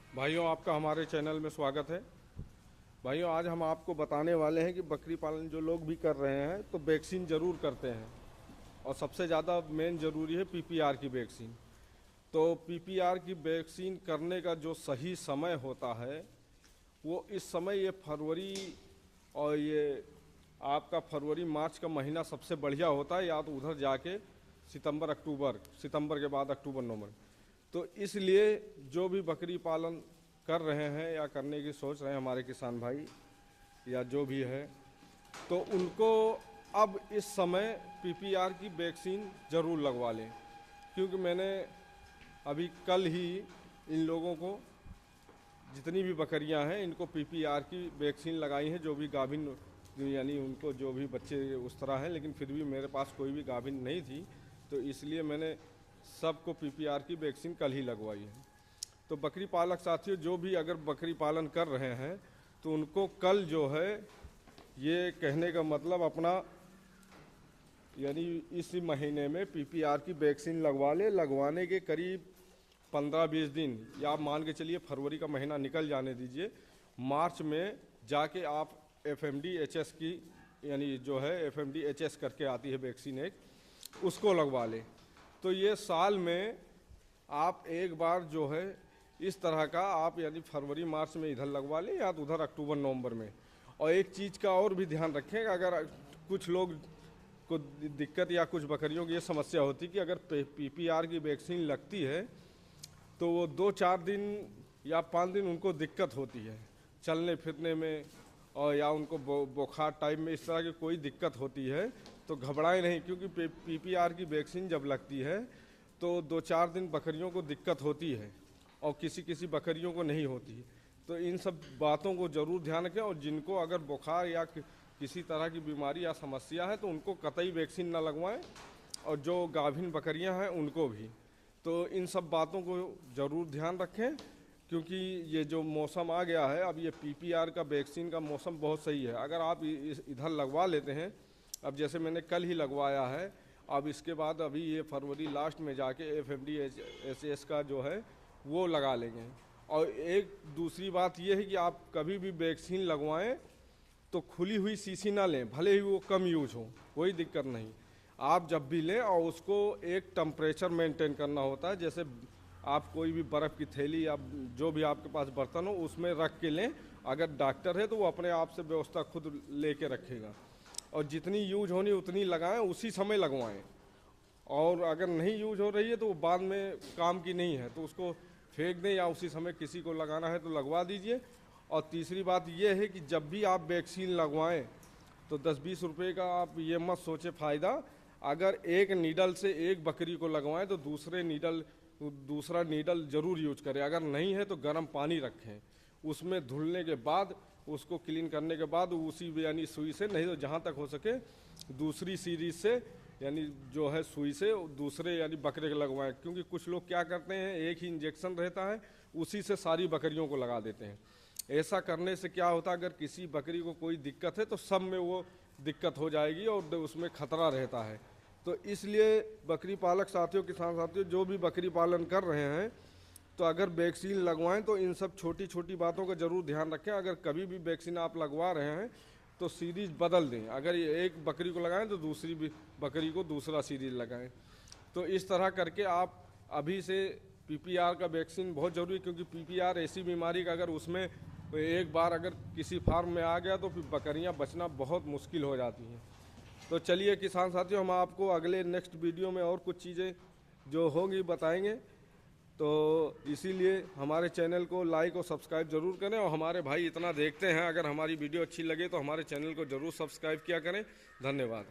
भाइयों, आपका हमारे चैनल में स्वागत है। भाइयों, आज हम आपको बताने वाले हैं कि बकरी पालन जो लोग भी कर रहे हैं तो वैक्सीन ज़रूर करते हैं, और सबसे ज़्यादा मेन ज़रूरी है पीपीआर की वैक्सीन। तो पीपीआर की वैक्सीन करने का जो सही समय होता है वो इस समय ये फरवरी, और ये आपका फरवरी मार्च का महीना सबसे बढ़िया होता है, या तो उधर जाके सितंबर के बाद अक्टूबर नवंबर। तो इसलिए जो भी बकरी पालन कर रहे हैं या करने की सोच रहे हैं हमारे किसान भाई या जो भी है, तो उनको अब इस समय पीपीआर की वैक्सीन ज़रूर लगवा लें। क्योंकि मैंने अभी कल ही इन लोगों को, जितनी भी बकरियां हैं, इनको पीपीआर की वैक्सीन लगाई है। जो भी गाभिन, यानी उनको जो भी बच्चे उस तरह हैं, लेकिन फिर भी मेरे पास कोई भी गाभिन नहीं थी, तो इसलिए मैंने सबको पीपीआर की वैक्सीन कल ही लगवाई है। तो बकरी पालक साथियों, जो भी अगर बकरी पालन कर रहे हैं तो उनको कल जो है, ये कहने का मतलब अपना, यानी इस महीने में पीपीआर की वैक्सीन लगवा ले। लगवाने के करीब 15-20 दिन, या आप मान के चलिए फरवरी का महीना निकल जाने दीजिए, मार्च में जाके आप FMDHS की, यानी जो है FMDHS करके आती है वैक्सीन एक, उसको लगवा लें। तो ये साल में आप एक बार जो है इस तरह का आप, यानी फरवरी मार्च में इधर लगवा लें या तो उधर अक्टूबर नवंबर में। और एक चीज़ का और भी ध्यान रखें, अगर कुछ लोग को दिक्कत या कुछ बकरियों की ये समस्या होती कि अगर पीपीआर की वैक्सीन लगती है तो वो 2-4 दिन या 5 दिन उनको दिक्कत होती है चलने फिरने में, और या उनको बुखार टाइप में, इस तरह की कोई दिक्कत होती है। तो घबराएं नहीं, क्योंकि पीपीआर की वैक्सीन जब लगती है तो 2-4 दिन बकरियों को दिक्कत होती है और किसी किसी बकरियों को नहीं होती। तो इन सब बातों को ज़रूर ध्यान रखें, और जिनको अगर बुखार या किसी तरह की बीमारी या समस्या है तो उनको कतई वैक्सीन ना लगवाएं, और जो गाभिन बकरियां हैं उनको भी। तो इन सब बातों को ज़रूर ध्यान रखें, क्योंकि ये जो मौसम आ गया है, अब ये पीपीआर का वैक्सीन का मौसम बहुत सही है। अगर आप इधर लगवा लेते हैं, अब जैसे मैंने कल ही लगवाया है, अब इसके बाद अभी ये फरवरी लास्ट में जाके FMDHS का जो है वो लगा लेंगे। और एक दूसरी बात ये है कि आप कभी भी वैक्सीन लगवाएं तो खुली हुई शीशी ना लें, भले ही वो कम यूज हो, कोई दिक्कत नहीं। आप जब भी लें और उसको एक टेम्परेचर मेंटेन करना होता है, जैसे आप कोई भी बर्फ़ की थैली या जो भी आपके पास बर्तन हो उसमें रख के लें। अगर डॉक्टर है तो वो अपने आप से व्यवस्था खुद लेके रखेगा, और जितनी यूज होनी उतनी लगाएं, उसी समय लगवाएं। और अगर नहीं यूज हो रही है तो वो बाद में काम की नहीं है तो उसको फेंक दें, या उसी समय किसी को लगाना है तो लगवा दीजिए। और तीसरी बात ये है कि जब भी आप वैक्सीन लगवाएं तो 10-20 रुपये का आप ये मत सोचें फ़ायदा। अगर एक नीडल से एक बकरी को लगवाएं तो दूसरा नीडल ज़रूर यूज करें। अगर नहीं है तो गर्म पानी रखें, उसमें धुलने के बाद, उसको क्लीन करने के बाद उसी, यानी सुई से, नहीं तो जहाँ तक हो सके दूसरी सीरीज से, यानी जो है सुई से दूसरे, यानी बकरे के लगवाएं। क्योंकि कुछ लोग क्या करते हैं, एक ही इंजेक्शन रहता है उसी से सारी बकरियों को लगा देते हैं। ऐसा करने से क्या होता है, अगर किसी बकरी को कोई दिक्कत है तो सब में वो दिक्कत हो जाएगी और उसमें खतरा रहता है। तो इसलिए बकरी पालक साथियों, किसान साथियों, जो भी बकरी पालन कर रहे हैं तो अगर वैक्सीन लगवाएं तो इन सब छोटी छोटी बातों का ज़रूर ध्यान रखें। अगर कभी भी वैक्सीन आप लगवा रहे हैं तो सीरीज बदल दें। अगर ये एक बकरी को लगाएं तो दूसरी भी बकरी को दूसरा सीरीज लगाएं। तो इस तरह करके आप अभी से, पीपीआर का वैक्सीन बहुत ज़रूरी है, क्योंकि पीपीआर ऐसी बीमारी का अगर उसमें एक बार अगर किसी फार्म में आ गया तो फिर बकरियां बचना बहुत मुश्किल हो जाती हैं। तो चलिए किसान साथियों, हम आपको अगले नेक्स्ट वीडियो में और कुछ चीज़ें जो होंगी बताएंगे। तो इसीलिए हमारे चैनल को लाइक और सब्सक्राइब ज़रूर करें, और हमारे भाई इतना देखते हैं, अगर हमारी वीडियो अच्छी लगे तो हमारे चैनल को ज़रूर सब्सक्राइब किया करें। धन्यवाद।